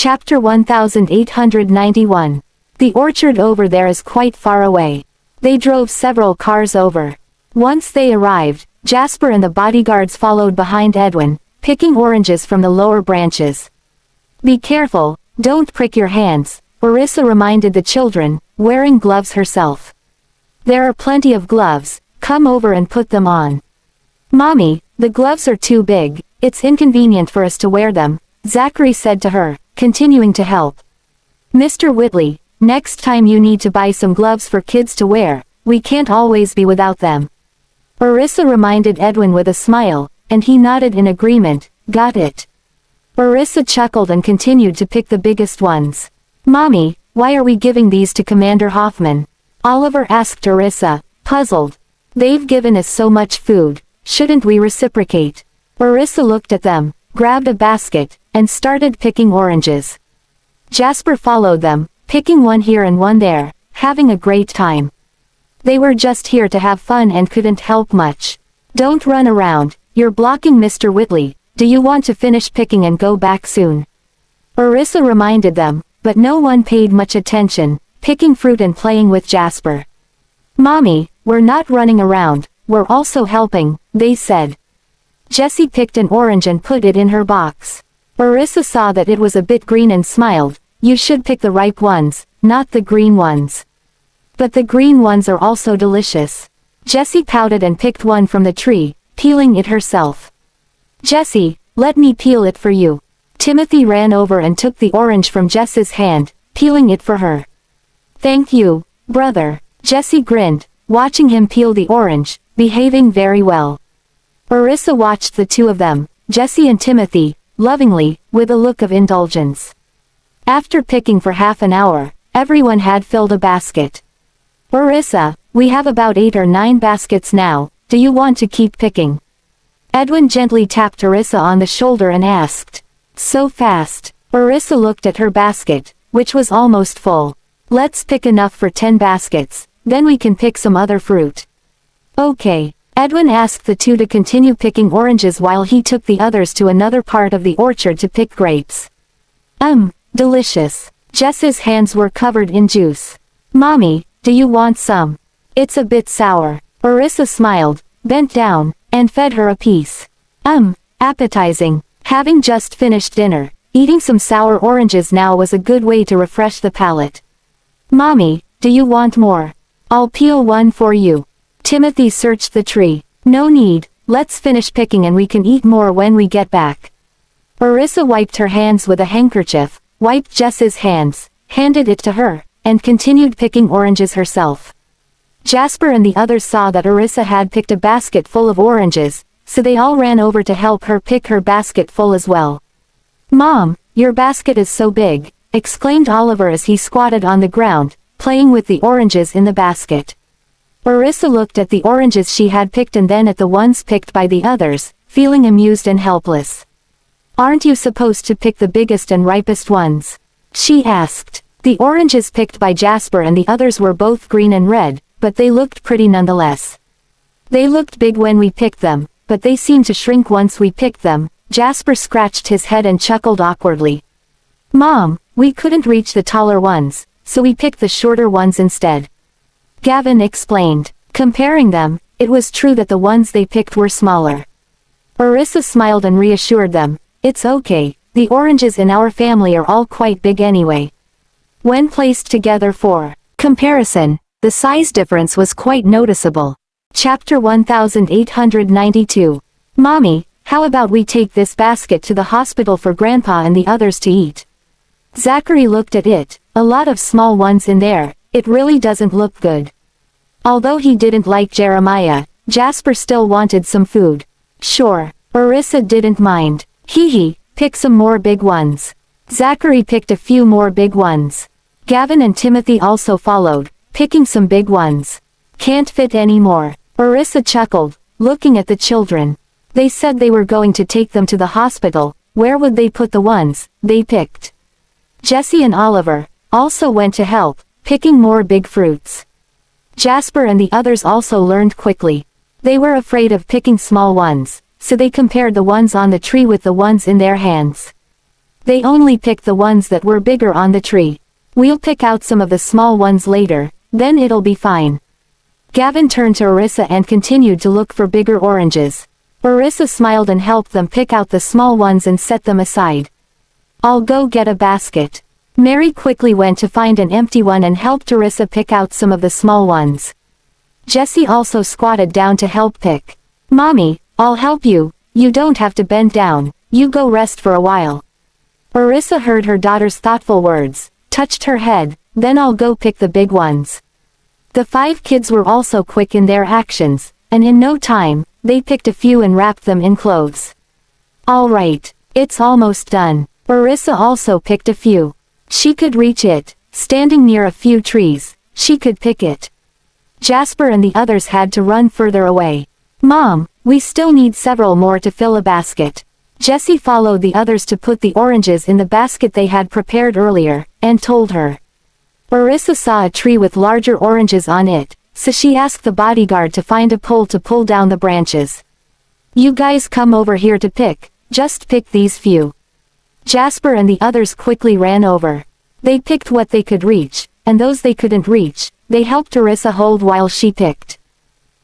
Chapter 1891. The orchard over there is quite far away. They drove several cars over. Once they arrived, Jasper and the bodyguards followed behind Edwin, picking oranges from the lower branches. Be careful, don't prick your hands, Orissa reminded the children, wearing gloves herself. There are plenty of gloves, come over and put them on. Mommy, the gloves are too big, it's inconvenient for us to wear them, Zachary said to her, continuing to help. Mr. Whitley, next time you need to buy some gloves for kids to wear, we can't always be without them. Orissa reminded Edwin with a smile, and he nodded in agreement, got it. Orissa chuckled and continued to pick the biggest ones. Mommy, why are we giving these to Commander Hoffman? Oliver asked Orissa, puzzled. They've given us so much food, shouldn't we reciprocate? Orissa looked at them, grabbed a basket, and started picking oranges. Jasper followed them, picking one here and one there, having a great time. They were just here to have fun and couldn't help much. Don't run around, you're blocking Mr. Whitley, do you want to finish picking and go back soon? Orissa reminded them, but no one paid much attention, picking fruit and playing with Jasper. Mommy, we're not running around, we're also helping, they said. Jessie picked an orange and put it in her box. Orissa saw that it was a bit green and smiled, you should pick the ripe ones, not the green ones. But the green ones are also delicious. Jessie pouted and picked one from the tree, peeling it herself. Jessie, let me peel it for you. Timothy ran over and took the orange from Jess's hand, peeling it for her. Thank you, brother. Jessie grinned, watching him peel the orange, behaving very well. Orissa watched the two of them, Jessie and Timothy, lovingly, with a look of indulgence. After picking for half an hour, everyone had filled a basket. Orissa, we have about 8 or 9 baskets now, do you want to keep picking? Edwin gently tapped Orissa on the shoulder and asked. So fast. Orissa looked at her basket, which was almost full. Let's pick enough for 10 baskets, then we can pick some other fruit. Okay. Edwin asked the two to continue picking oranges while he took the others to another part of the orchard to pick grapes. Delicious. Jess's hands were covered in juice. Mommy, do you want some? It's a bit sour. Orissa smiled, bent down, and fed her a piece. Appetizing. Having just finished dinner, eating some sour oranges now was a good way to refresh the palate. Mommy, do you want more? I'll peel one for you. Timothy searched the tree. No need, let's finish picking and we can eat more when we get back. Orissa wiped her hands with a handkerchief, wiped Jess's hands, handed it to her, and continued picking oranges herself. Jasper and the others saw that Orissa had picked a basket full of oranges, so they all ran over to help her pick her basket full as well. Mom, your basket is so big, exclaimed Oliver as he squatted on the ground, playing with the oranges in the basket. Orissa looked at the oranges she had picked and then at the ones picked by the others, feeling amused and helpless. Aren't you supposed to pick the biggest and ripest ones? She asked. The oranges picked by Jasper and the others were both green and red, but they looked pretty nonetheless. They looked big when we picked them, but they seemed to shrink once we picked them. Jasper scratched his head and chuckled awkwardly. Mom, we couldn't reach the taller ones, so we picked the shorter ones instead. Gavin explained. Comparing them, it was true that the ones they picked were smaller. Orissa smiled and reassured them, it's okay, the oranges in our family are all quite big anyway. When placed together for comparison, the size difference was quite noticeable. Chapter 1892. Mommy, how about we take this basket to the hospital for Grandpa and the others to eat? Zachary looked at it, a lot of small ones in there, it really doesn't look good. Although he didn't like Jeremiah, Jasper still wanted some food. Sure, Orissa didn't mind. Hee, pick some more big ones. Zachary picked a few more big ones. Gavin and Timothy also followed, picking some big ones. Can't fit any more. Orissa chuckled, looking at the children. They said they were going to take them to the hospital, where would they put the ones they picked? Jessie and Oliver also went to help, picking more big fruits. Jasper and the others also learned quickly. They were afraid of picking small ones, so they compared the ones on the tree with the ones in their hands. They only picked the ones that were bigger on the tree. We'll pick out some of the small ones later, then it'll be fine. Gavin turned to Orissa and continued to look for bigger oranges. Orissa smiled and helped them pick out the small ones and set them aside. I'll go get a basket. Mary quickly went to find an empty one and helped Orissa pick out some of the small ones. Jessie also squatted down to help pick. Mommy, I'll help you, you don't have to bend down, you go rest for a while. Orissa heard her daughter's thoughtful words, touched her head, then I'll go pick the big ones. The 5 kids were also quick in their actions, and in no time, they picked a few and wrapped them in clothes. All right, it's almost done. Orissa also picked a few. She could reach it, standing near a few trees, she could pick it. Jasper and the others had to run further away. Mom, we still need several more to fill a basket. Jessie followed the others to put the oranges in the basket they had prepared earlier, and told her. Orissa saw a tree with larger oranges on it, so she asked the bodyguard to find a pole to pull down the branches. You guys come over here to pick, just pick these few. Jasper and the others quickly ran over. They picked what they could reach, and those they couldn't reach, they helped Orissa hold while she picked.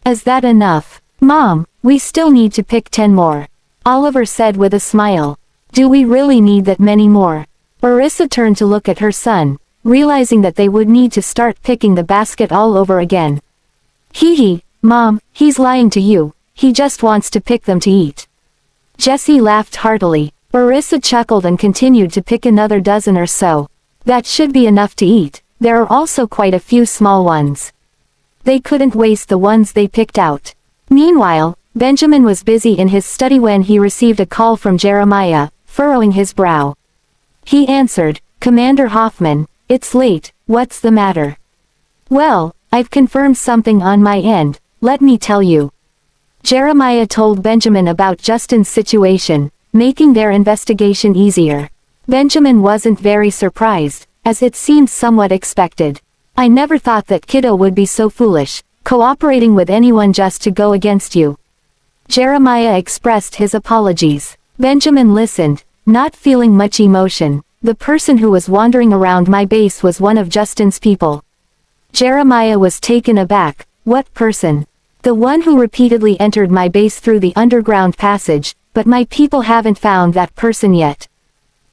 Is that enough? Mom, we still need to pick 10 more. Oliver said with a smile. Do we really need that many more? Orissa turned to look at her son, realizing that they would need to start picking the basket all over again. Hee, Mom, he's lying to you, he just wants to pick them to eat. Jessie laughed heartily. Orissa chuckled and continued to pick another dozen or so. That should be enough to eat, there are also quite a few small ones. They couldn't waste the ones they picked out. Meanwhile, Benjamin was busy in his study when he received a call from Jeremiah, furrowing his brow. He answered, Commander Hoffman, it's late, what's the matter? Well, I've confirmed something on my end, let me tell you. Jeremiah told Benjamin about Justin's situation, making their investigation easier. Benjamin wasn't very surprised, as it seemed somewhat expected. I never thought that kiddo would be so foolish, cooperating with anyone just to go against you. Jeremiah expressed his apologies. Benjamin listened, not feeling much emotion. The person who was wandering around my base was one of Justin's people. Jeremiah was taken aback. What person? The one who repeatedly entered my base through the underground passage, but my people haven't found that person yet.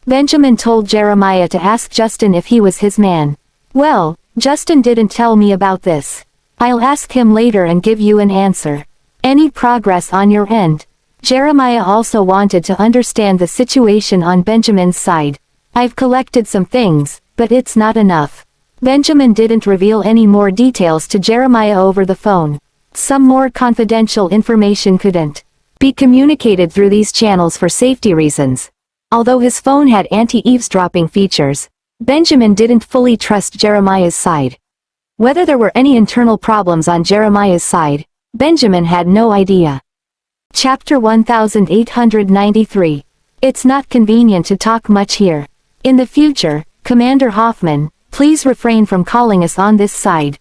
Benjamin told Jeremiah to ask Justin if he was his man. Well, Justin didn't tell me about this. I'll ask him later and give you an answer. Any progress on your end? Jeremiah also wanted to understand the situation on Benjamin's side. I've collected some things, but it's not enough. Benjamin didn't reveal any more details to Jeremiah over the phone. Some more confidential information couldn't be communicated through these channels for safety reasons. Although his phone had anti-eavesdropping features, Benjamin didn't fully trust Jeremiah's side. Whether there were any internal problems on Jeremiah's side, Benjamin had no idea. Chapter 1893. It's not convenient to talk much here. In the future, Commander Hoffman, please refrain from calling us on this side.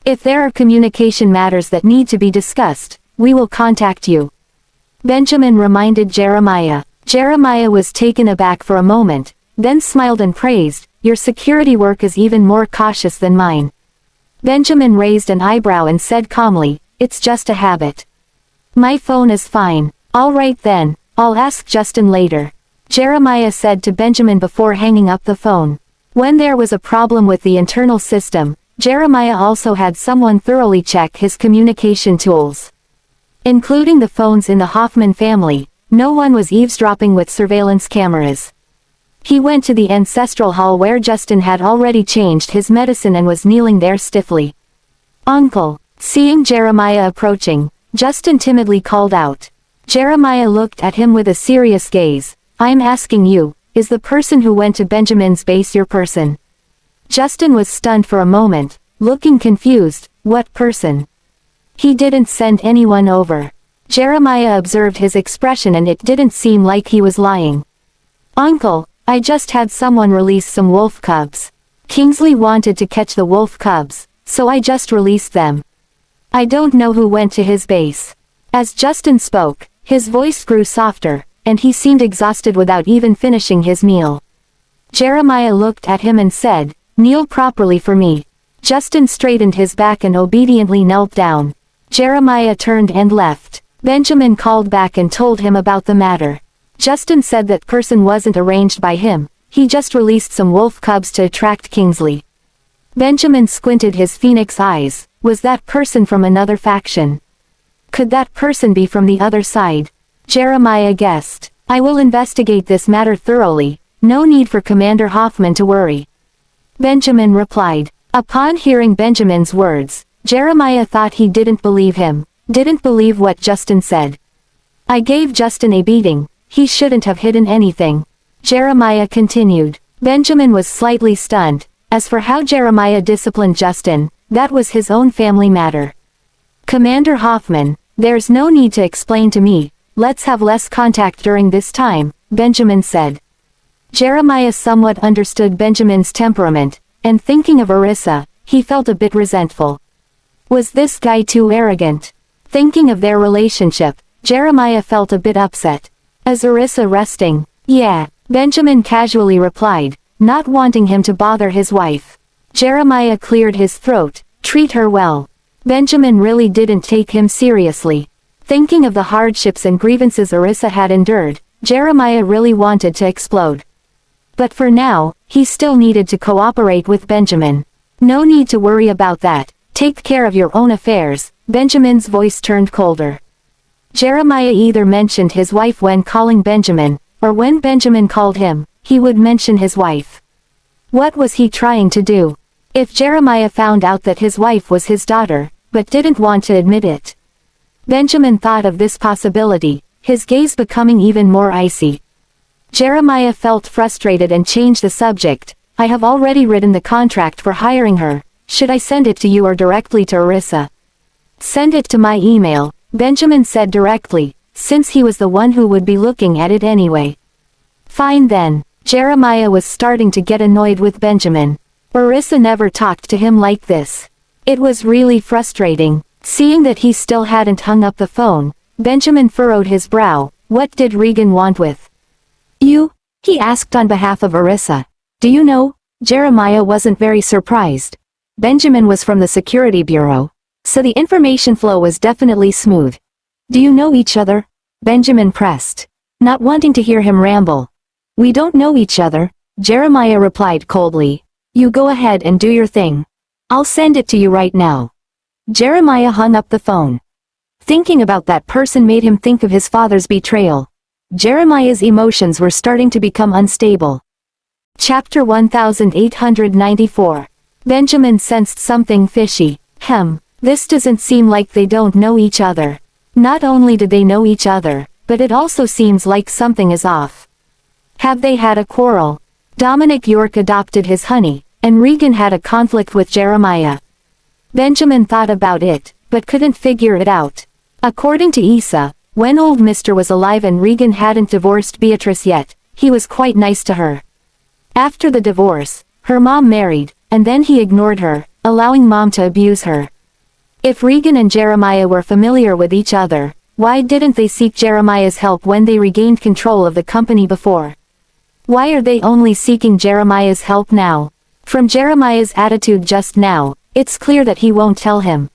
If there are communication matters that need to be discussed, we will contact you. Benjamin reminded Jeremiah. Jeremiah was taken aback for a moment, then smiled and praised, your security work is even more cautious than mine. Benjamin raised an eyebrow and said calmly, it's just a habit. My phone is fine. All right then, I'll ask Justin later. Jeremiah said to Benjamin before hanging up the phone. When there was a problem with the internal system, Jeremiah also had someone thoroughly check his communication tools. Including the phones in the Hoffman family, no one was eavesdropping with surveillance cameras. He went to the ancestral hall where Justin had already changed his medicine and was kneeling there stiffly. Uncle. Seeing Jeremiah approaching, Justin timidly called out. Jeremiah looked at him with a serious gaze. I'm asking you, is the person who went to Benjamin's base your person? Justin was stunned for a moment, looking confused. What person? He didn't send anyone over. Jeremiah observed his expression and it didn't seem like he was lying. Uncle, I just had someone release some wolf cubs. Kingsley wanted to catch the wolf cubs, so I just released them. I don't know who went to his base. As Justin spoke, his voice grew softer, and he seemed exhausted without even finishing his meal. Jeremiah looked at him and said, "Kneel properly for me." Justin straightened his back and obediently knelt down. Jeremiah turned and left. Benjamin called back and told him about the matter. Justin said that person wasn't arranged by him, he just released some wolf cubs to attract Kingsley. Benjamin squinted his phoenix eyes. Was that person from another faction? Could that person be from the other side? Jeremiah guessed. "I will investigate this matter thoroughly, no need for Commander Hoffman to worry," Benjamin replied. Upon hearing Benjamin's words, Jeremiah thought he didn't believe him, didn't believe what Justin said. "I gave Justin a beating, he shouldn't have hidden anything," Jeremiah continued. Benjamin was slightly stunned. As for how Jeremiah disciplined Justin, that was his own family matter. "Commander Hoffman, there's no need to explain to me, let's have less contact during this time," Benjamin said. Jeremiah somewhat understood Benjamin's temperament, and thinking of Arissa, he felt a bit resentful. Was this guy too arrogant? Thinking of their relationship, Jeremiah felt a bit upset. "Is Arissa resting?" "Yeah," Benjamin casually replied, not wanting him to bother his wife. Jeremiah cleared his throat. "Treat her well." Benjamin really didn't take him seriously. Thinking of the hardships and grievances Arissa had endured, Jeremiah really wanted to explode. But for now, he still needed to cooperate with Benjamin. "No need to worry about that, take care of your own affairs." Benjamin's voice turned colder. Jeremiah either mentioned his wife when calling Benjamin, or when Benjamin called him, he would mention his wife. What was he trying to do? If Jeremiah found out that his wife was his daughter, but didn't want to admit it? Benjamin thought of this possibility, his gaze becoming even more icy. Jeremiah felt frustrated and changed the subject. "I have already written the contract for hiring her. Should I send it to you or directly to Arissa?" "Send it to my email," Benjamin said directly, since he was the one who would be looking at it anyway. "Fine then." Jeremiah was starting to get annoyed with Benjamin. Arissa never talked to him like this. It was really frustrating. Seeing that he still hadn't hung up the phone, Benjamin furrowed his brow. What did Regan want with you? He asked on behalf of Arissa. "Do you know?" Jeremiah wasn't very surprised. Benjamin was from the security bureau, so the information flow was definitely smooth. "Do you know each other?" Benjamin pressed, not wanting to hear him ramble. "We don't know each other," Jeremiah replied coldly. "You go ahead and do your thing. I'll send it to you right now." Jeremiah hung up the phone. Thinking about that person made him think of his father's betrayal. Jeremiah's emotions were starting to become unstable. Chapter 1894. Benjamin sensed something fishy. This doesn't seem like they don't know each other. Not only do they know each other, but it also seems like something is off. Have they had a quarrel? Dominic York adopted his honey, and Regan had a conflict with Jeremiah. Benjamin thought about it, but couldn't figure it out. According to Issa, when old Mr. was alive and Regan hadn't divorced Beatrice yet, he was quite nice to her. After the divorce, her mom married, and then he ignored her, allowing mom to abuse her. If Regan and Jeremiah were familiar with each other, why didn't they seek Jeremiah's help when they regained control of the company before? Why are they only seeking Jeremiah's help now? From Jeremiah's attitude just now, it's clear that he won't tell him.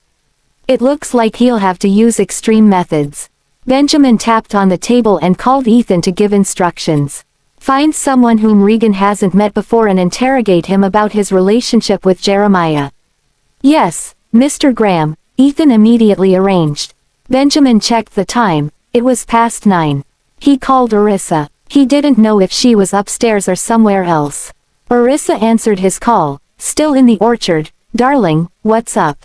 It looks like he'll have to use extreme methods. Benjamin tapped on the table and called Ethan to give instructions. Find someone whom Regan hasn't met before and interrogate him about his relationship with Jeremiah. Yes, Mr. Graham, Ethan immediately arranged. Benjamin checked the time, it was past 9. He called Arissa. He didn't know if she was upstairs or somewhere else. Arissa answered his call, still in the orchard. "Darling, what's up?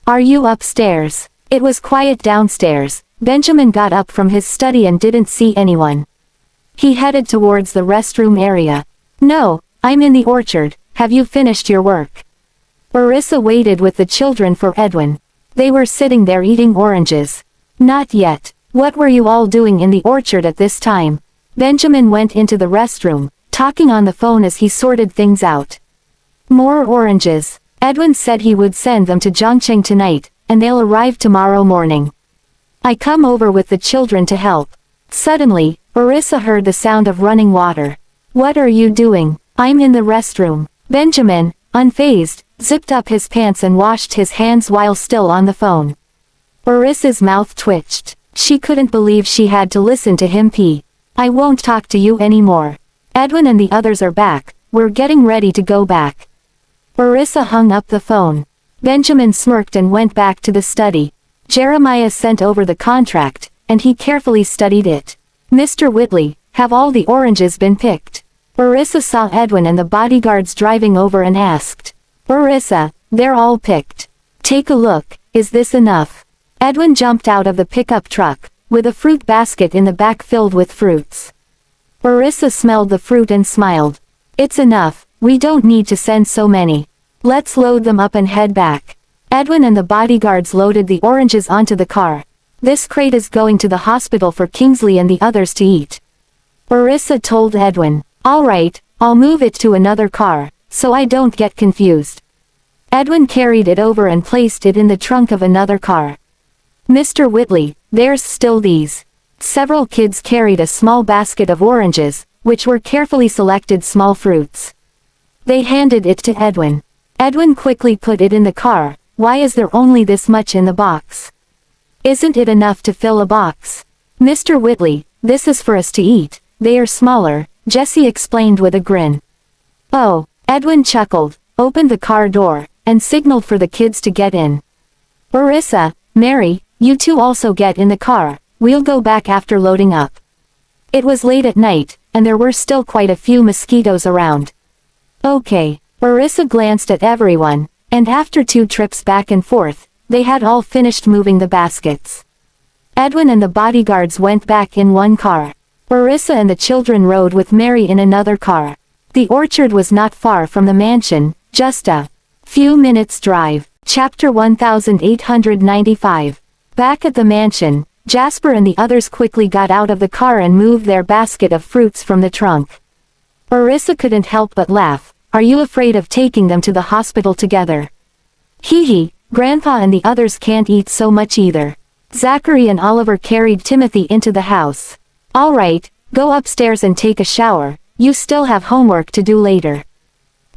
Are you upstairs?" It was quiet downstairs. Benjamin got up from his study and didn't see anyone. He headed towards the restroom area. "No, I'm in the orchard. Have you finished your work?" Arissa waited with the children for Edwin. They were sitting there eating oranges. "Not yet. What were you all doing in the orchard at this time?" Benjamin went into the restroom, talking on the phone as he sorted things out. "More oranges. Edwin said he would send them to Zhongcheng tonight, and they'll arrive tomorrow morning. I come over with the children to help." Suddenly, Arissa heard the sound of running water. "What are you doing?" I'm in the restroom. Benjamin, unfazed, zipped up his pants and washed his hands while still on the phone. Orissa's mouth twitched. She couldn't believe she had to listen to him pee. I won't talk to you anymore. Edwin and the others are back. We're getting ready to go back. Orissa hung up the phone. Benjamin smirked and went back to the study. Jeremiah sent over the contract, and he carefully studied it. Mr. Whitley, have all the oranges been picked? Orissa saw Edwin and the bodyguards driving over and asked. Orissa, they're all picked. Take a look, is this enough? Edwin jumped out of the pickup truck, with a fruit basket in the back filled with fruits. Orissa smelled the fruit and smiled. It's enough, we don't need to send so many. Let's load them up and head back. Edwin and the bodyguards loaded the oranges onto the car. This crate is going to the hospital for Kingsley and the others to eat. Orissa told Edwin. All right, I'll move it to another car, so I don't get confused. Edwin carried it over and placed it in the trunk of another car. Mr. Whitley, there's still these. Several kids carried a small basket of oranges, which were carefully selected small fruits. They handed it to Edwin. Edwin quickly put it in the car. Why is there only this much in the box? Isn't it enough to fill a box? Mr. Whitley, this is for us to eat. They are smaller, Jesse explained with a grin. Oh, Edwin chuckled, opened the car door, and signaled for the kids to get in. Orissa, Mary, you two also get in the car, we'll go back after loading up. It was late at night, and there were still quite a few mosquitoes around. Okay, Orissa glanced at everyone, and after 2 trips back and forth, they had all finished moving the baskets. Edwin and the bodyguards went back in one car. Orissa and the children rode with Mary in another car. The orchard was not far from the mansion, just a few minutes' drive. Chapter 1895. Back at the mansion, Jasper and the others quickly got out of the car and moved their basket of fruits from the trunk. Orissa couldn't help but laugh. Are you afraid of taking them to the hospital together? Hee hee, Grandpa and the others can't eat so much either. Zachary and Oliver carried Timothy into the house. All right, go upstairs and take a shower, you still have homework to do later.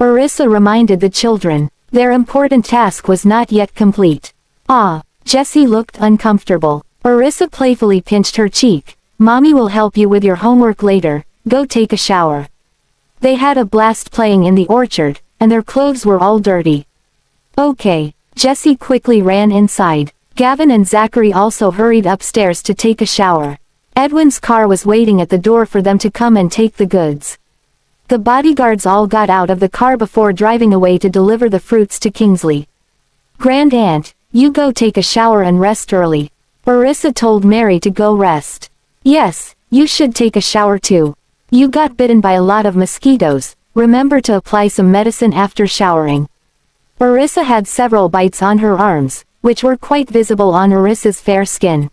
Orissa reminded the children. Their important task was not yet complete. Ah, Jessie looked uncomfortable. Orissa playfully pinched her cheek. Mommy will help you with your homework later, go take a shower. They had a blast playing in the orchard, and their clothes were all dirty. Okay, Jessie quickly ran inside. Gavin and Zachary also hurried upstairs to take a shower. Edwin's car was waiting at the door for them to come and take the goods. The bodyguards all got out of the car before driving away to deliver the fruits to Kingsley. Grand Aunt, you go take a shower and rest early. Orissa told Mary to go rest. Yes, you should take a shower too. You got bitten by a lot of mosquitoes, remember to apply some medicine after showering. Orissa had several bites on her arms, which were quite visible on Orissa's fair skin.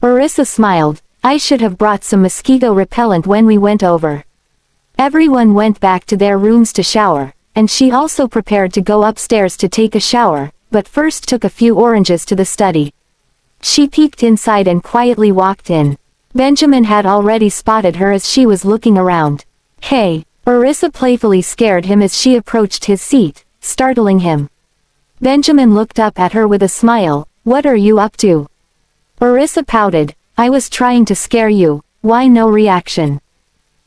Orissa smiled. I should have brought some mosquito repellent when we went over. Everyone went back to their rooms to shower, and she also prepared to go upstairs to take a shower, but first took a few oranges to the study. She peeked inside and quietly walked in. Benjamin had already spotted her as she was looking around. Hey, Orissa playfully scared him as she approached his seat, startling him. Benjamin looked up at her with a smile. What are you up to? Orissa pouted. I was trying to scare you, why no reaction?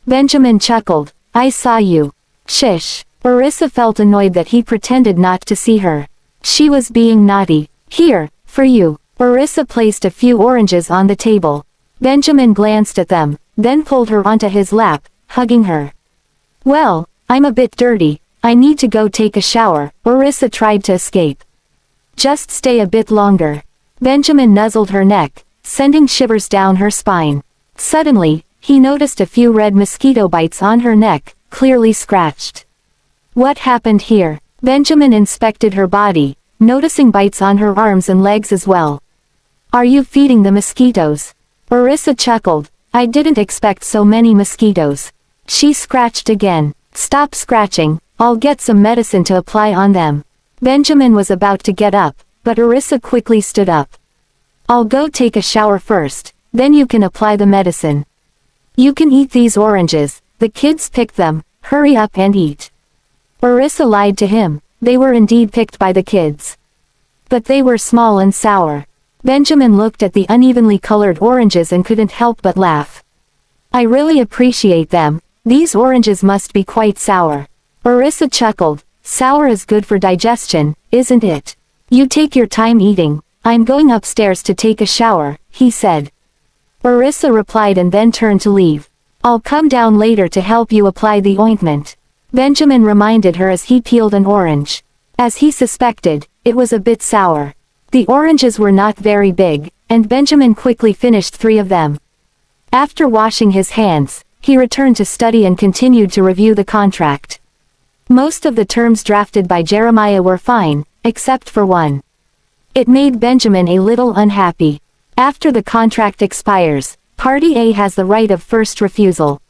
Benjamin chuckled. I saw you. Shish. Orissa felt annoyed that he pretended not to see her. She was being naughty. Here, for you. Orissa placed a few oranges on the table. Benjamin glanced at them, then pulled her onto his lap, hugging her. Well, I'm a bit dirty, I need to go take a shower. Orissa tried to escape. Just stay a bit longer. Benjamin nuzzled her neck, sending shivers down her spine. Suddenly, he noticed a few red mosquito bites on her neck, clearly scratched. What happened here? Benjamin inspected her body, noticing bites on her arms and legs as well. Are you feeding the mosquitoes? Orissa chuckled. I didn't expect so many mosquitoes. She scratched again. Stop scratching, I'll get some medicine to apply on them. Benjamin was about to get up, but Orissa quickly stood up. I'll go take a shower first, then you can apply the medicine. You can eat these oranges, the kids picked them, Hurry up and eat. Orissa lied to him, they were indeed picked by the kids. But they were small and sour. Benjamin looked at the unevenly colored oranges and couldn't help but laugh. I really appreciate them, these oranges must be quite sour. Orissa chuckled, sour is good for digestion, isn't it? You take your time eating, I'm going upstairs to take a shower, he said. Orissa replied and then turned to leave. I'll come down later to help you apply the ointment. Benjamin reminded her as he peeled an orange. As he suspected, it was a bit sour. The oranges were not very big, and Benjamin quickly finished 3 of them. After washing his hands, he returned to study and continued to review the contract. Most of the terms drafted by Jeremiah were fine, except for one. It made Benjamin a little unhappy. After the contract expires, Party A has the right of first refusal.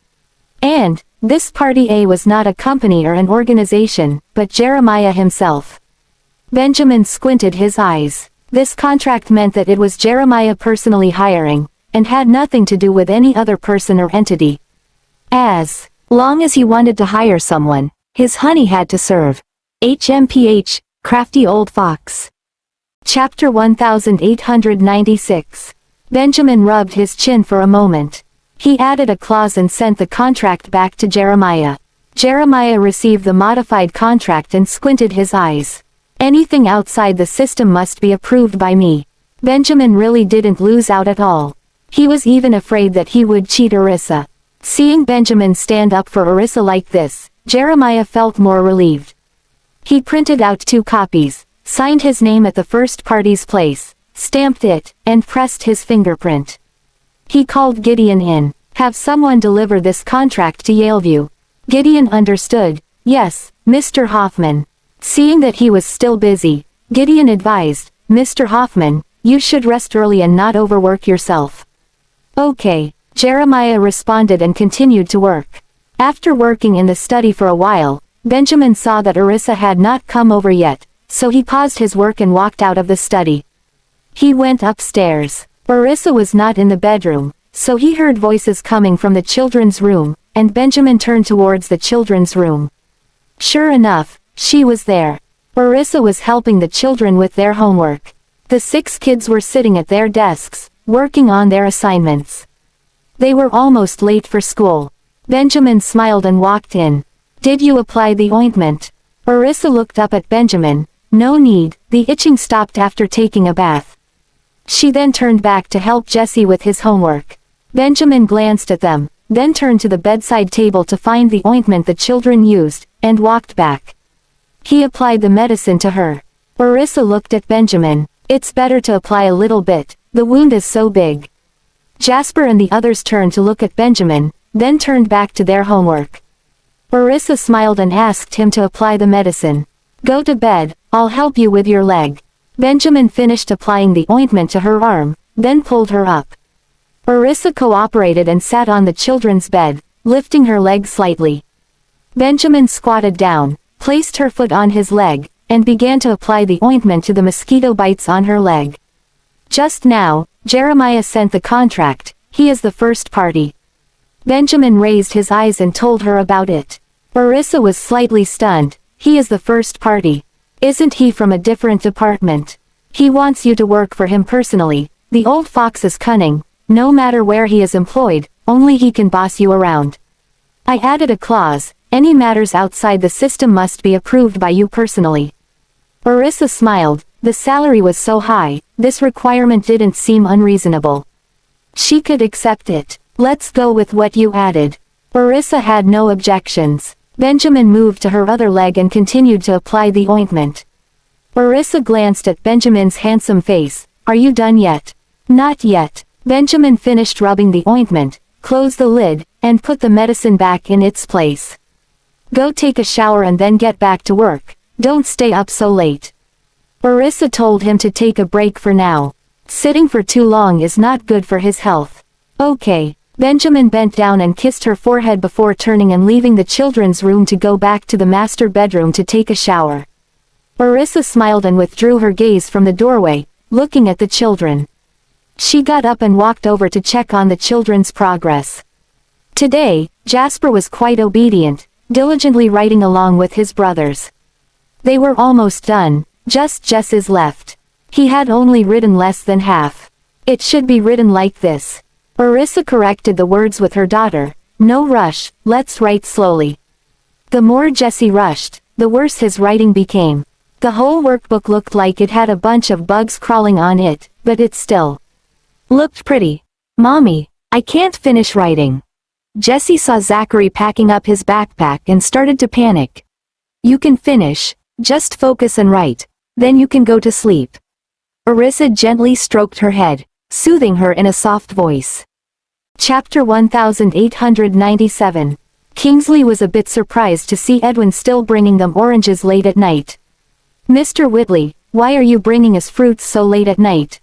And, this Party A was not a company or an organization, but Jeremiah himself. Benjamin squinted his eyes. This contract meant that it was Jeremiah personally hiring, and had nothing to do with any other person or entity. As long as he wanted to hire someone, his honey had to serve. HMPH, Crafty Old Fox. Chapter 1896. Benjamin rubbed his chin for a moment. He added a clause and sent the contract back to Jeremiah. Jeremiah received the modified contract and squinted his eyes. Anything outside the system must be approved by me. Benjamin really didn't lose out at all. He was even afraid that he would cheat Orissa. Seeing Benjamin stand up for Orissa like this, Jeremiah felt more relieved. He printed out 2 copies, signed his name at the first party's place, stamped it, and pressed his fingerprint. He called Gideon in. Have someone deliver this contract to Yaleview. Gideon understood. Yes, Mr. Hoffman. Seeing that he was still busy, Gideon advised, Mr. Hoffman, you should rest early and not overwork yourself. Okay, Jeremiah responded and continued to work. After working in the study for a while, Benjamin saw that Orissa had not come over yet, so he paused his work and walked out of the study. He went upstairs. Orissa was not in the bedroom, so he heard voices coming from the children's room, and Benjamin turned towards the children's room. Sure enough, she was there. Orissa was helping the children with their homework. The 6 kids were sitting at their desks, working on their assignments. They were almost late for school. Benjamin smiled and walked in. Did you apply the ointment? Orissa looked up at Benjamin. No need, the itching stopped after taking a bath. She then turned back to help Jesse with his homework. Benjamin glanced at them, then turned to the bedside table to find the ointment the children used, and walked back. He applied the medicine to her. Orissa looked at Benjamin. It's better to apply a little bit, the wound is so big. Jasper and the others turned to look at Benjamin, then turned back to their homework. Orissa smiled and asked him to apply the medicine. Go to bed, I'll help you with your leg. Benjamin finished applying the ointment to her arm, then pulled her up. Orissa cooperated and sat on the children's bed, lifting her leg slightly. Benjamin squatted down, placed her foot on his leg, and began to apply the ointment to the mosquito bites on her leg. Just now, Jeremiah sent the contract, he is the first party. Benjamin raised his eyes and told her about it. Orissa was slightly stunned. He is the first party. Isn't he from a different department? He wants you to work for him personally. The old fox is cunning. No matter where he is employed, only he can boss you around. I added a clause, any matters outside the system must be approved by you personally. Orissa smiled. The salary was so high, this requirement didn't seem unreasonable. She could accept it. Let's go with what you added. Orissa had no objections. Benjamin moved to her other leg and continued to apply the ointment. Orissa glanced at Benjamin's handsome face. Are you done yet? Not yet. Benjamin finished rubbing the ointment, closed the lid, and put the medicine back in its place. Go take a shower and then get back to work. Don't stay up so late. Orissa told him to take a break for now. Sitting for too long is not good for his health. Okay. Benjamin bent down and kissed her forehead before turning and leaving the children's room to go back to the master bedroom to take a shower. Orissa smiled and withdrew her gaze from the doorway, looking at the children. She got up and walked over to check on the children's progress. Today, Jasper was quite obedient. diligently writing along with his brothers. They were almost done, just Jess's left. He had only written less than half. It should be written like this. Orissa corrected the words with her daughter. No rush, let's write slowly. The more Jesse rushed, the worse his writing became. The whole workbook looked like it had a bunch of bugs crawling on it, but it still looked pretty. Mommy, I can't finish writing. Jesse saw Zachary packing up his backpack and started to panic. You can finish, just focus and write, then you can go to sleep. Orissa gently stroked her head, soothing her in a soft voice. Chapter 1897. Kingsley was a bit surprised to see Edwin still bringing them oranges late at night. Mr. Whitley, why are you bringing us fruits so late at night?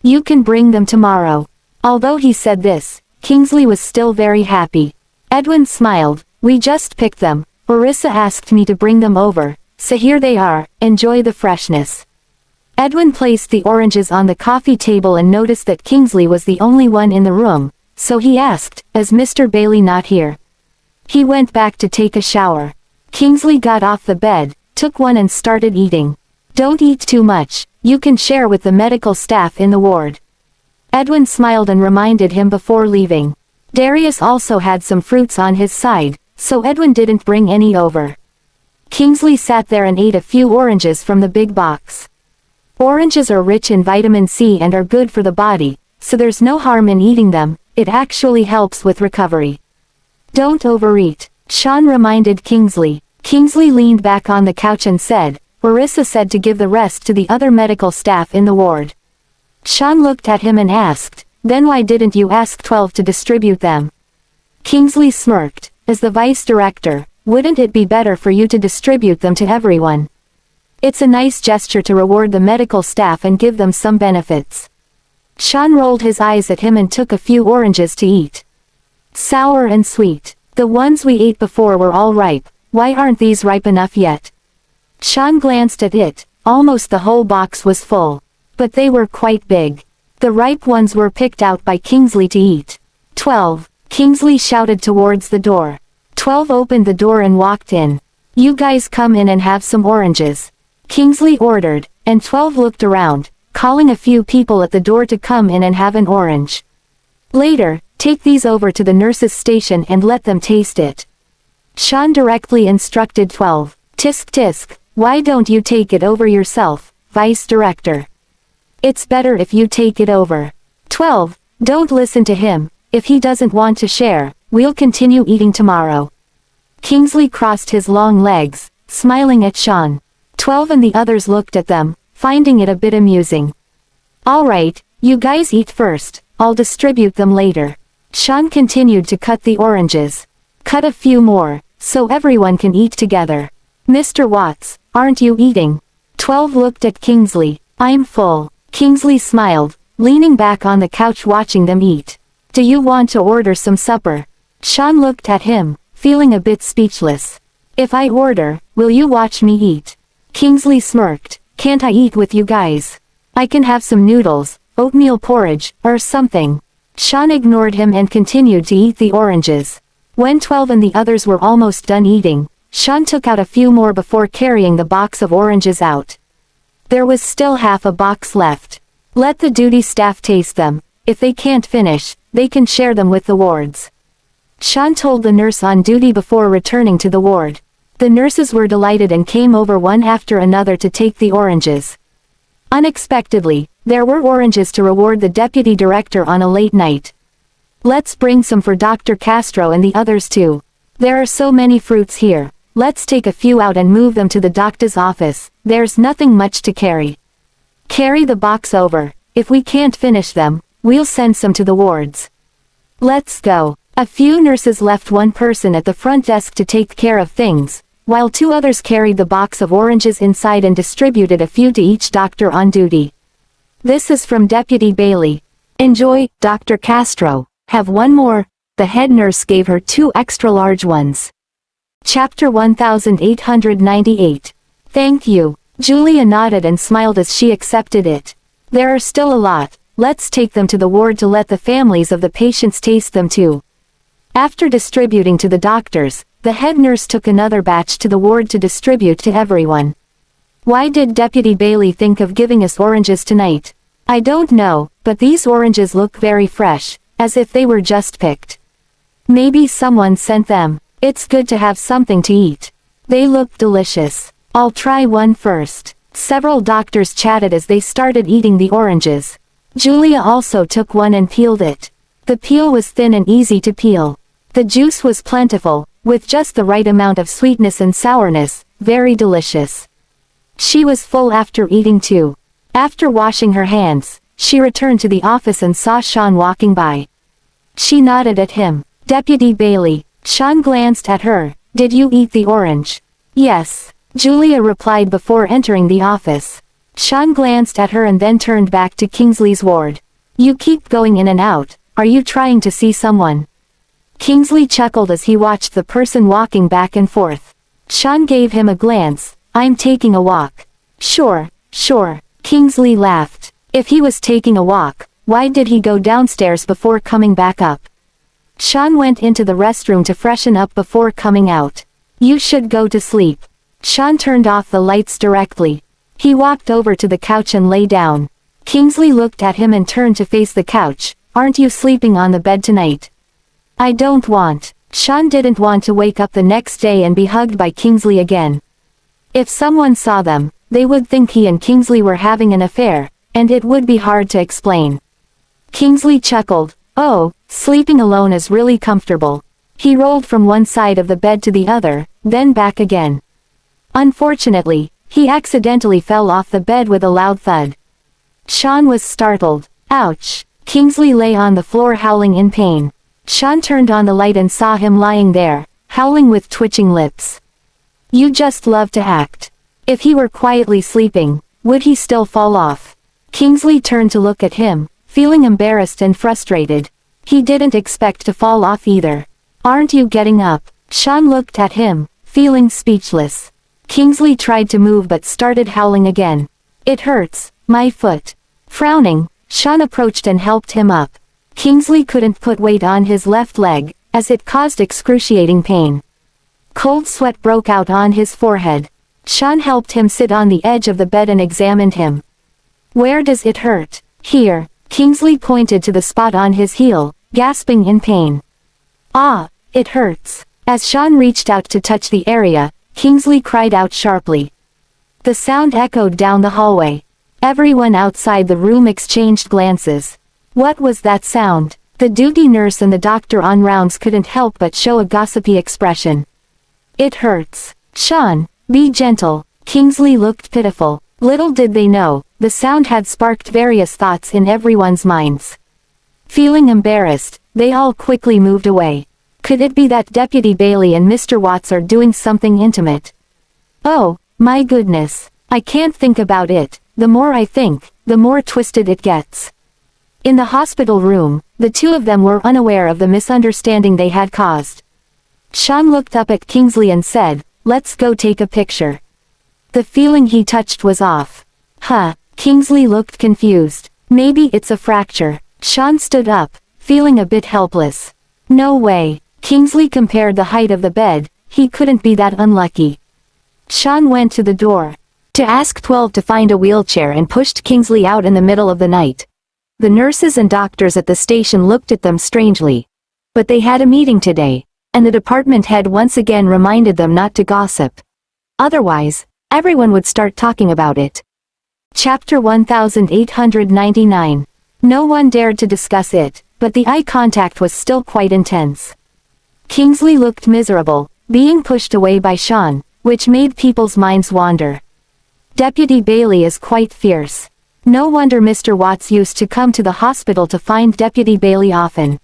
You can bring them tomorrow. Although he said this, Kingsley was still very happy. Edwin smiled. We just picked them. Orissa asked me to bring them over, so here they are, enjoy the freshness. Edwin placed the oranges on the coffee table and noticed that Kingsley was the only one in the room, so he asked, is Mr. Bailey not here? He went back to take a shower. Kingsley got off the bed, took one and started eating. Don't eat too much, you can share with the medical staff in the ward. Edwin smiled and reminded him before leaving. Darius also had some fruits on his side, so Edwin didn't bring any over. Kingsley sat there and ate a few oranges from the big box. Oranges are rich in vitamin C and are good for the body, so there's no harm in eating them, it actually helps with recovery. Don't overeat, Sean reminded Kingsley. Kingsley leaned back on the couch and said, Orissa said to give the rest to the other medical staff in the ward. Sean looked at him and asked, then why didn't you ask 12 to distribute them? Kingsley smirked, as the vice director, wouldn't it be better for you to distribute them to everyone? It's a nice gesture to reward the medical staff and give them some benefits. Sean rolled his eyes at him and took a few oranges to eat. Sour and sweet. The ones we ate before were all ripe, why aren't these ripe enough yet? Sean glanced at it, almost the whole box was full. But they were quite big. The ripe ones were picked out by Kingsley to eat. 12. Kingsley shouted towards the door. 12 opened the door and walked in. You guys come in and have some oranges. Kingsley ordered, and 12 looked around, calling a few people at the door to come in and have an orange. Later, take these over to the nurse's station and let them taste it. Sean directly instructed 12. Tisk tisk, why don't you take it over yourself, Vice Director? It's better if you take it over. 12. Don't listen to him, if he doesn't want to share, we'll continue eating tomorrow. Kingsley crossed his long legs, smiling at Sean. 12 and the others looked at them, finding it a bit amusing. Alright, you guys eat first, I'll distribute them later. Sean continued to cut the oranges. Cut a few more, so everyone can eat together. Mr. Watts, aren't you eating? 12 looked at Kingsley. I'm full. Kingsley smiled, leaning back on the couch watching them eat. Do you want to order some supper? Sean looked at him, feeling a bit speechless. If I order, will you watch me eat? Kingsley smirked. Can't I eat with you guys? I can have some noodles, oatmeal porridge, or something. Sean ignored him and continued to eat the oranges. When 12 and the others were almost done eating, Sean took out a few more before carrying the box of oranges out. There was still half a box left. Let the duty staff taste them. If they can't finish, they can share them with the wards. Sean told the nurse on duty before returning to the ward. The nurses were delighted and came over one after another to take the oranges. Unexpectedly, there were oranges to reward the deputy director on a late night. Let's bring some for Dr. Castro and the others too. There are so many fruits here. Let's take a few out and move them to the doctor's office, there's nothing much to carry. Carry the box over, if we can't finish them, we'll send some to the wards. Let's go. A few nurses left one person at the front desk to take care of things, while 2 others carried the box of oranges inside and distributed a few to each doctor on duty. This is from Deputy Bailey. Enjoy, Dr. Castro. Have one more. The head nurse gave her 2 extra large ones. Chapter 1898. Thank you. Julia nodded and smiled as she accepted it. There are still a lot, let's take them to the ward to let the families of the patients taste them too. After distributing to the doctors, the head nurse took another batch to the ward to distribute to everyone. Why did Deputy Bailey think of giving us oranges tonight? I don't know, but these oranges look very fresh, as if they were just picked. Maybe someone sent them. It's good to have something to eat. They look delicious. I'll try one first. Several doctors chatted as they started eating the oranges. Julia also took one and peeled it. The peel was thin and easy to peel. The juice was plentiful, with just the right amount of sweetness and sourness, very delicious. She was full after eating too. After washing her hands, she returned to the office and saw Sean walking by. She nodded at him. Deputy Bailey. Sean glanced at her. Did you eat the orange? Yes, Julia replied before entering the office. Sean glanced at her and then turned back to Kingsley's ward. You keep going in and out, are you trying to see someone? Kingsley chuckled as he watched the person walking back and forth. Sean gave him a glance. I'm taking a walk. Sure. Kingsley laughed. If he was taking a walk, why did he go downstairs before coming back up? Sean went into the restroom to freshen up before coming out. You should go to sleep. Sean turned off the lights directly. He walked over to the couch and lay down. Kingsley looked at him and turned to face the couch. Aren't you sleeping on the bed tonight? I don't want. Sean didn't want to wake up the next day and be hugged by Kingsley again. If someone saw them, they would think he and Kingsley were having an affair, and it would be hard to explain. Kingsley chuckled. Oh, sleeping alone is really comfortable. He rolled from one side of the bed to the other, then back again. Unfortunately, he accidentally fell off the bed with a loud thud. Sean was startled. Ouch! Kingsley lay on the floor howling in pain. Sean turned on the light and saw him lying there, howling with twitching lips. You just love to act. If he were quietly sleeping, would he still fall off? Kingsley turned to look at him, feeling embarrassed and frustrated. He didn't expect to fall off either. Aren't you getting up? Sean looked at him, feeling speechless. Kingsley tried to move but started howling again. It hurts, my foot. Frowning, Sean approached and helped him up. Kingsley couldn't put weight on his left leg, as it caused excruciating pain. Cold sweat broke out on his forehead. Sean helped him sit on the edge of the bed and examined him. Where does it hurt? Here. Kingsley pointed to the spot on his heel, gasping in pain. Ah, it hurts. As Sean reached out to touch the area, Kingsley cried out sharply. The sound echoed down the hallway. Everyone outside the room exchanged glances. What was that sound? The duty nurse and the doctor on rounds couldn't help but show a gossipy expression. It hurts. Sean, be gentle. Kingsley looked pitiful. Little did they know, the sound had sparked various thoughts in everyone's minds. Feeling embarrassed, they all quickly moved away. Could it be that Deputy Bailey and Mr. Watts are doing something intimate? Oh, my goodness. I can't think about it. The more I think, the more twisted it gets. In the hospital room, the two of them were unaware of the misunderstanding they had caused. Sean looked up at Kingsley and said, "Let's go take a picture." The feeling he touched was off. Kingsley looked confused. Maybe it's a fracture. Sean stood up, feeling a bit helpless. No way. Kingsley compared the height of the bed. He couldn't be that unlucky. Sean went to the door to ask 12 to find a wheelchair and pushed Kingsley out in the middle of the night. The nurses and doctors at the station looked at them strangely. But they had a meeting today, and the department head once again reminded them not to gossip. Otherwise, everyone would start talking about it. Chapter 1899. No one dared to discuss it, but the eye contact was still quite intense. Kingsley looked miserable, being pushed away by Sean, which made people's minds wander. Deputy Bailey is quite fierce. No wonder Mr. Watts used to come to the hospital to find Deputy Bailey often.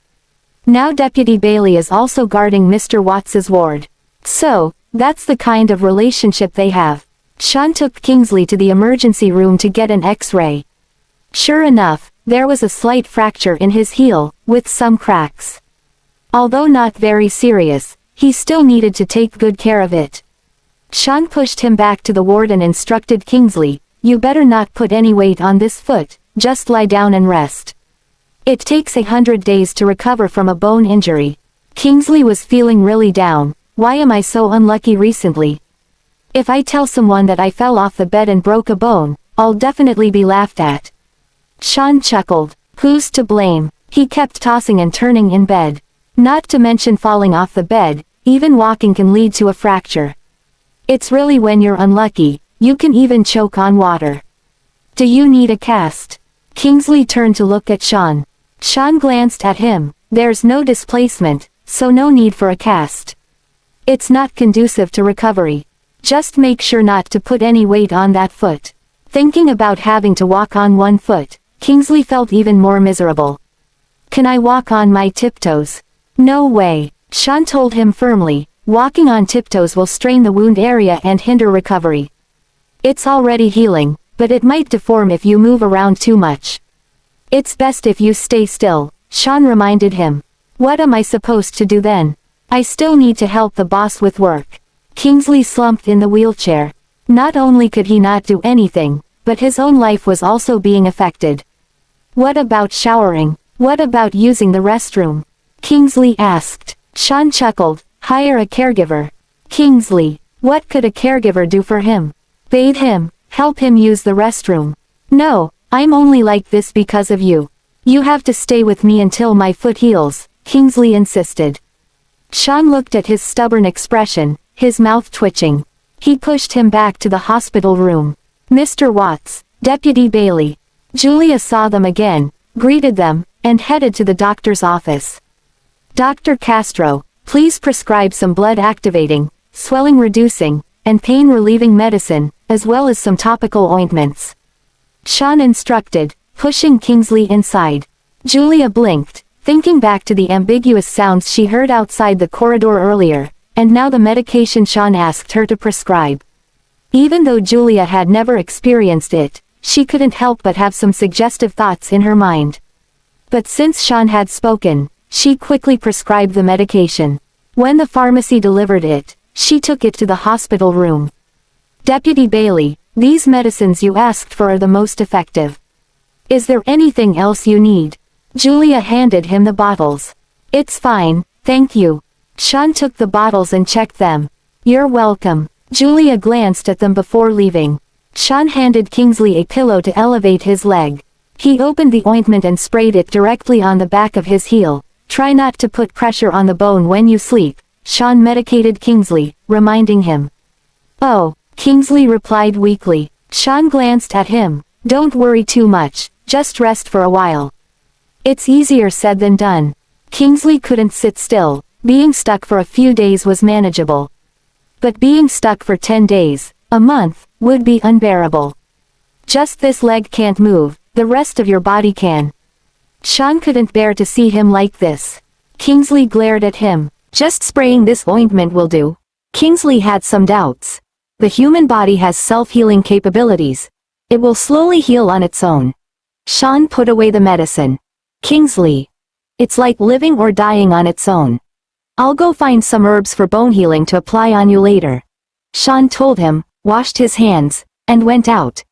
Now Deputy Bailey is also guarding Mr. Watts's ward. So, that's the kind of relationship they have. Sean took Kingsley to the emergency room to get an X-ray. Sure enough, there was a slight fracture in his heel, with some cracks. Although not very serious, he still needed to take good care of it. Sean pushed him back to the ward and instructed Kingsley, "You better not put any weight on this foot, just lie down and rest. It takes 100 days to recover from a bone injury." Kingsley was feeling really down. why am I so unlucky recently? If I tell someone that I fell off the bed and broke a bone, I'll definitely be laughed at. Sean chuckled. Who's to blame? He kept tossing and turning in bed. Not to mention falling off the bed, even walking can lead to a fracture. It's really when you're unlucky, you can even choke on water. Do you need a cast? Kingsley turned to look at Sean. Sean glanced at him. There's no displacement, so no need for a cast. It's not conducive to recovery. Just make sure not to put any weight on that foot. Thinking about having to walk on one foot, Kingsley felt even more miserable. Can I walk on my tiptoes? No way, Sean told him firmly. Walking on tiptoes will strain the wound area and hinder recovery. It's already healing, but it might deform if you move around too much. It's best if you stay still, Sean reminded him. What am I supposed to do then? I still need to help the boss with work. Kingsley slumped in the wheelchair. Not only could he not do anything, but his own life was also being affected. What about showering? What about using the restroom? Kingsley asked. Sean chuckled. Hire a caregiver. Kingsley, what could a caregiver do for him? Bathe him, help him use the restroom. No, I'm only like this because of you. You have to stay with me until my foot heals, Kingsley insisted. Sean looked at his stubborn expression, his mouth twitching. He pushed him back to the hospital room. Mr. Watts, Deputy Bailey. Julia saw them again, greeted them, and headed to the doctor's office. Dr. Castro, please prescribe some blood activating, swelling reducing, and pain relieving medicine, as well as some topical ointments. Sean instructed, pushing Kingsley inside. Julia blinked, thinking back to the ambiguous sounds she heard outside the corridor earlier, and now the medication Sean asked her to prescribe. Even though Julia had never experienced it, she couldn't help but have some suggestive thoughts in her mind. But since Sean had spoken, she quickly prescribed the medication. When the pharmacy delivered it, she took it to the hospital room. Deputy Bailey, these medicines you asked for are the most effective. Is there anything else you need? Julia handed him the bottles. It's fine, thank you. Sean took the bottles and checked them. You're welcome. Julia glanced at them before leaving. Sean handed Kingsley a pillow to elevate his leg. He opened the ointment and sprayed it directly on the back of his heel. Try not to put pressure on the bone when you sleep, Sean medicated Kingsley, reminding him. Oh, Kingsley replied weakly. Sean glanced at him. Don't worry too much, just rest for a while. It's easier said than done. Kingsley couldn't sit still. Being stuck for a few days was manageable. But being stuck for 10 days, a month, would be unbearable. Just this leg can't move, the rest of your body can. Sean couldn't bear to see him like this. Kingsley glared at him. Just spraying this ointment will do. Kingsley had some doubts. The human body has self-healing capabilities. It will slowly heal on its own. Sean put away the medicine. Kingsley. It's like living or dying on its own. I'll go find some herbs for bone healing to apply on you later. Sean told him, washed his hands, and went out.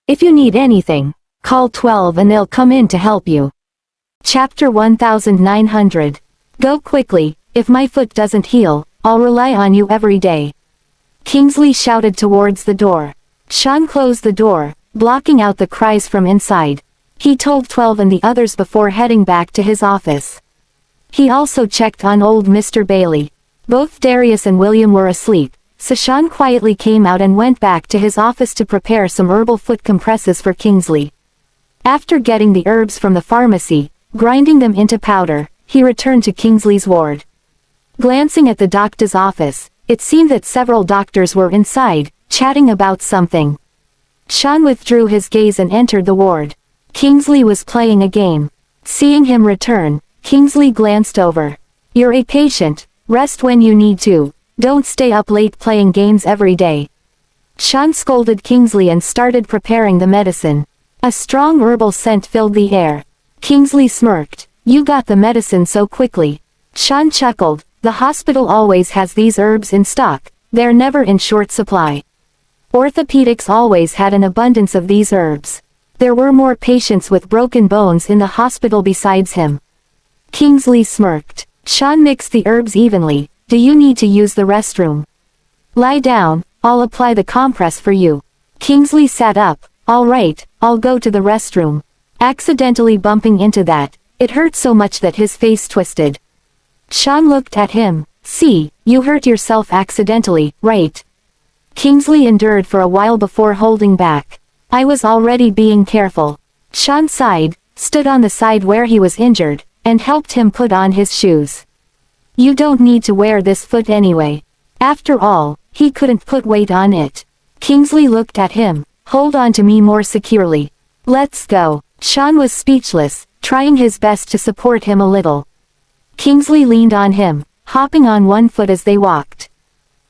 If you need anything, call 12 and they'll come in to help you. Chapter 1900. Go quickly, if my foot doesn't heal, I'll rely on you every day. Kingsley shouted towards the door. Sean closed the door, blocking out the cries from inside. He told 12 and the others before heading back to his office. He also checked on old Mr. Bailey. Both Darius and William were asleep, so Sean quietly came out and went back to his office to prepare some herbal foot compresses for Kingsley. After getting the herbs from the pharmacy, grinding them into powder, he returned to Kingsley's ward. Glancing at the doctor's office, it seemed that several doctors were inside, chatting about something. Sean withdrew his gaze and entered the ward. Kingsley was playing a game. Seeing him return, Kingsley glanced over. You're a patient, rest when you need to, don't stay up late playing games every day. Sean scolded Kingsley and started preparing the medicine. A strong herbal scent filled the air. Kingsley smirked. You got the medicine so quickly. Sean chuckled. The hospital always has these herbs in stock, they're never in short supply. Orthopedics always had an abundance of these herbs. There were more patients with broken bones in the hospital besides him. Kingsley smirked. Sean mixed the herbs evenly, do you need to use the restroom? Lie down, I'll apply the compress for you. Kingsley sat up. All right, I'll go to the restroom. Accidentally bumping into that, it hurt so much that his face twisted. Sean looked at him. See, you hurt yourself accidentally, right? Kingsley endured for a while before holding back. I was already being careful. Sean sighed, stood on the side where he was injured, and helped him put on his shoes. You don't need to wear this foot anyway. After all, he couldn't put weight on it. Kingsley looked at him. Hold on to me more securely. Let's go. Sean was speechless, trying his best to support him a little. Kingsley leaned on him, hopping on one foot as they walked.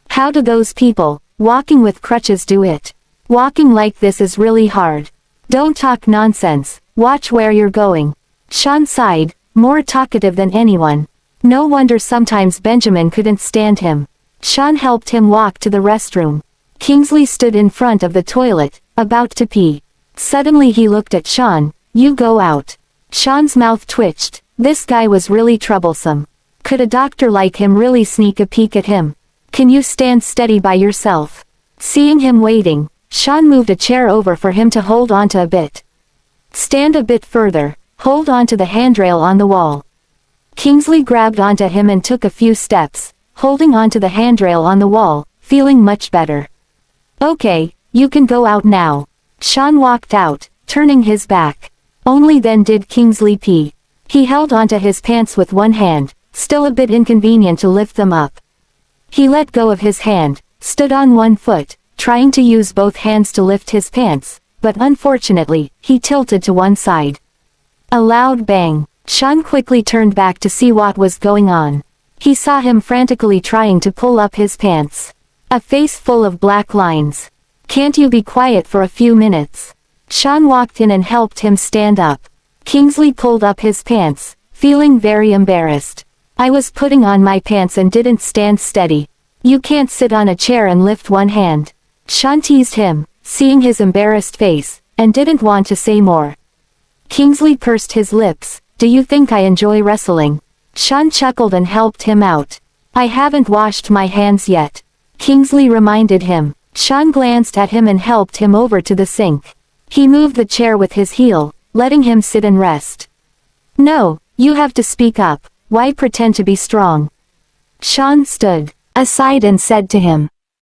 How do those people, walking with crutches, do it? Walking like this is really hard. Don't talk nonsense, watch where you're going. Sean sighed, more talkative than anyone. No wonder sometimes Benjamin couldn't stand him. Sean helped him walk to the restroom. Kingsley stood in front of the toilet, about to pee. Suddenly he looked at Sean. You go out. Sean's mouth twitched. This guy was really troublesome. Could a doctor like him really sneak a peek at him? Can you stand steady by yourself? Seeing him waiting, Sean moved a chair over for him to hold onto a bit. Stand a bit further, hold onto the handrail on the wall. Kingsley grabbed onto him and took a few steps, holding onto the handrail on the wall, feeling much better. Okay, you can go out now. Sean walked out, turning his back. Only then did Kingsley pee. He held onto his pants with one hand, still a bit inconvenient to lift them up. He let go of his hand, stood on one foot, trying to use both hands to lift his pants, but unfortunately, he tilted to one side. A loud bang. Sean quickly turned back to see what was going on. He saw him frantically trying to pull up his pants. A face full of black lines. Can't you be quiet for a few minutes? Sean walked in and helped him stand up. Kingsley pulled up his pants, feeling very embarrassed. I was putting on my pants and didn't stand steady. You can't sit on a chair and lift one hand. Sean teased him, seeing his embarrassed face, and didn't want to say more. Kingsley pursed his lips. Do you think I enjoy wrestling? Sean chuckled and helped him out. I haven't washed my hands yet. Kingsley reminded him. Sean glanced at him and helped him over to the sink. He moved the chair with his heel, letting him sit and rest. No, you have to speak up. Why pretend to be strong? Sean stood aside and said to him,